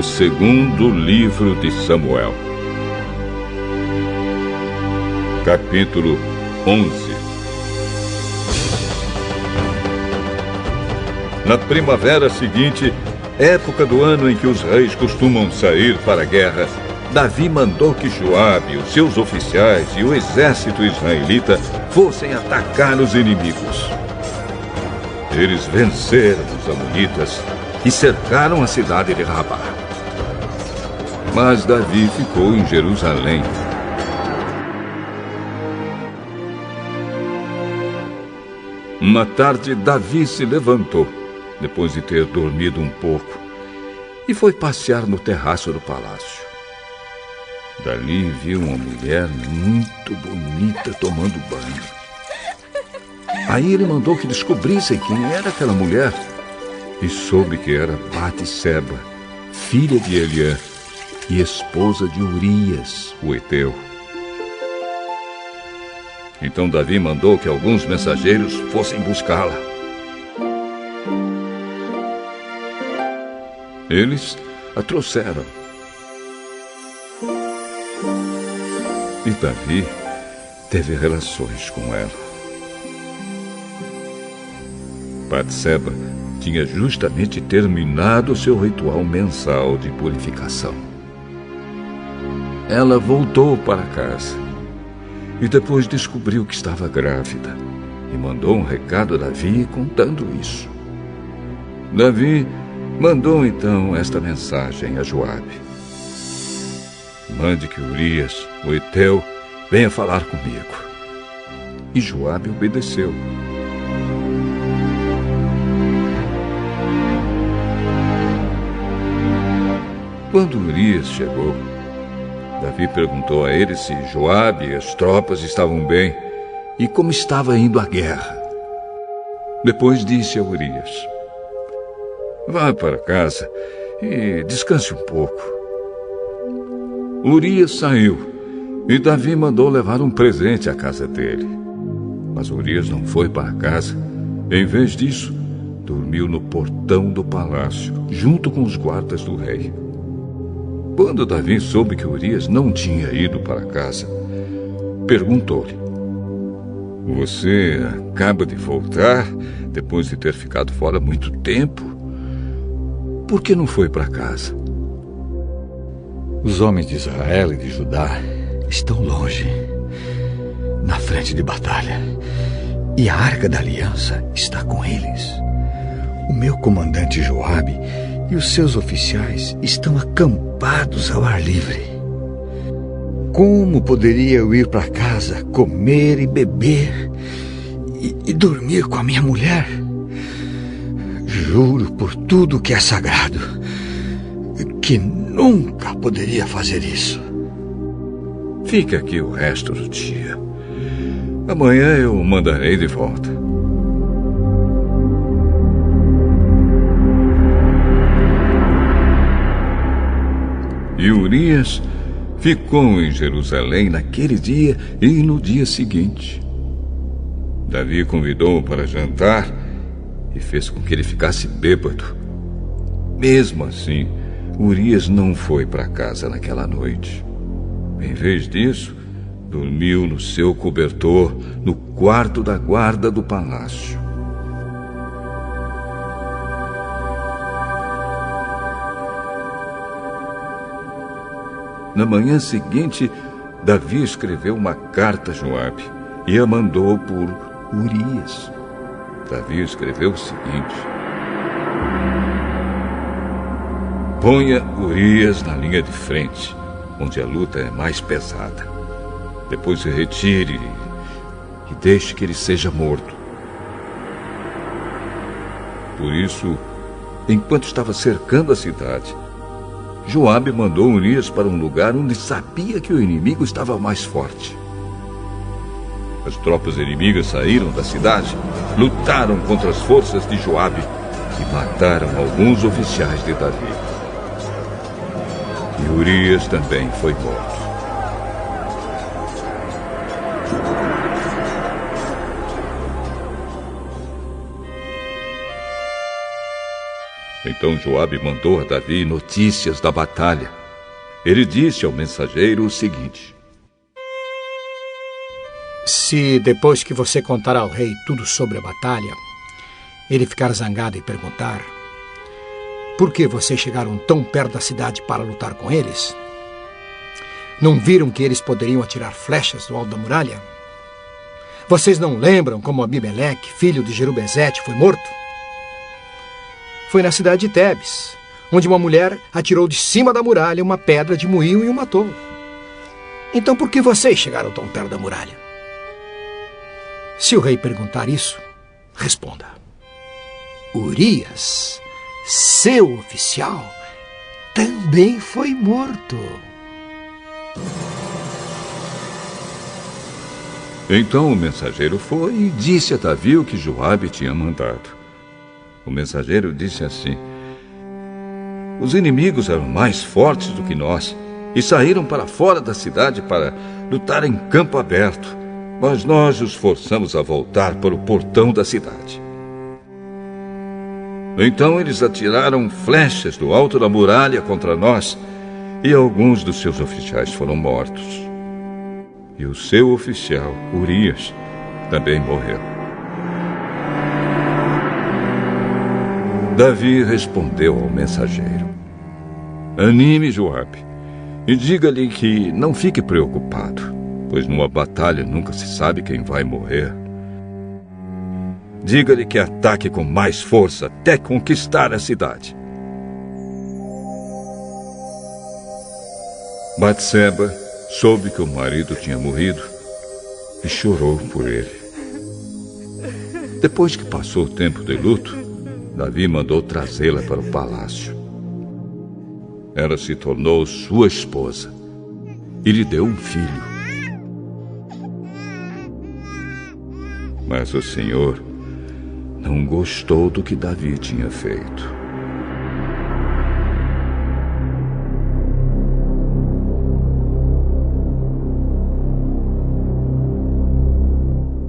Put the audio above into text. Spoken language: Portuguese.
O segundo livro de Samuel. Capítulo 11. Na primavera seguinte, época do ano em que os reis costumam sair para a guerra, Davi mandou que Joabe, os seus oficiais e o exército israelita fossem atacar os inimigos. Eles venceram os amonitas e cercaram a cidade de Rabá. Mas Davi ficou em Jerusalém. Uma tarde, Davi se levantou, depois de ter dormido um pouco, e foi passear no terraço do palácio. Dali viu uma mulher muito bonita tomando banho. Aí ele mandou que descobrissem quem era aquela mulher e soube que era Batseba, filha de Eliã e esposa de Urias, o heteu. Então Davi mandou que alguns mensageiros fossem buscá-la. Eles a trouxeram. E Davi teve relações com ela. Batseba tinha justamente terminado seu ritual mensal de purificação. Ela voltou para casa e depois descobriu que estava grávida e mandou um recado a Davi contando isso. Davi mandou então esta mensagem a Joabe: mande que Urias, o heteu, venha falar comigo. E Joabe obedeceu. Quando Urias chegou, Davi perguntou a ele se Joabe e as tropas estavam bem e como estava indo a guerra. Depois disse a Urias: vá para casa e descanse um pouco. Urias saiu e Davi mandou levar um presente à casa dele. Mas Urias não foi para casa. Em vez disso, dormiu no portão do palácio, junto com os guardas do rei. Quando Davi soube que Urias não tinha ido para casa, perguntou-lhe: você acaba de voltar, depois de ter ficado fora muito tempo? Por que não foi para casa? Os homens de Israel e de Judá estão longe, na frente de batalha, e a Arca da Aliança está com eles. O meu comandante Joabe e os seus oficiais estão acampados ao ar livre. Como poderia eu ir para casa, comer e beber e dormir com a minha mulher? Juro por tudo que é sagrado que nunca poderia fazer isso. Fique aqui o resto do dia. Amanhã eu o mandarei de volta. E Urias ficou em Jerusalém naquele dia e no dia seguinte. Davi convidou-o para jantar e fez com que ele ficasse bêbado. Mesmo assim, Urias não foi para casa naquela noite. Em vez disso, dormiu no seu cobertor no quarto da guarda do palácio. Na manhã seguinte, Davi escreveu uma carta a Joabe e a mandou por Urias. Davi escreveu o seguinte: ponha Urias na linha de frente, onde a luta é mais pesada. Depois se retire e deixe que ele seja morto. Por isso, enquanto estava cercando a cidade, Joabe mandou Urias para um lugar onde sabia que o inimigo estava mais forte. As tropas inimigas saíram da cidade, lutaram contra as forças de Joabe e mataram alguns oficiais de Davi. E Urias também foi morto. Então Joabe mandou a Davi notícias da batalha. Ele disse ao mensageiro o seguinte: se depois que você contar ao rei tudo sobre a batalha, ele ficar zangado e perguntar: por que vocês chegaram tão perto da cidade para lutar com eles? Não viram que eles poderiam atirar flechas do alto da muralha? Vocês não lembram como Abimeleque, filho de Jerubezete, foi morto? Foi na cidade de Tebes, onde uma mulher atirou de cima da muralha uma pedra de moinho e o matou. Então por que vocês chegaram tão perto da muralha? Se o rei perguntar isso, responda: Urias, seu oficial, também foi morto. Então o mensageiro foi e disse a Davi o que Joabe tinha mandado. O mensageiro disse assim: os inimigos eram mais fortes do que nós e saíram para fora da cidade para lutar em campo aberto, mas nós os forçamos a voltar para o portão da cidade. Então eles atiraram flechas do alto da muralha contra nós e alguns dos seus oficiais foram mortos. E o seu oficial, Urias, também morreu. Davi respondeu ao mensageiro: anime Joabe e diga-lhe que não fique preocupado, pois numa batalha nunca se sabe quem vai morrer. Diga-lhe que ataque com mais força até conquistar a cidade. Batseba soube que o marido tinha morrido e chorou por ele. Depois que passou o tempo de luto, Davi mandou trazê-la para o palácio. Ela se tornou sua esposa e lhe deu um filho. Mas o Senhor não gostou do que Davi tinha feito.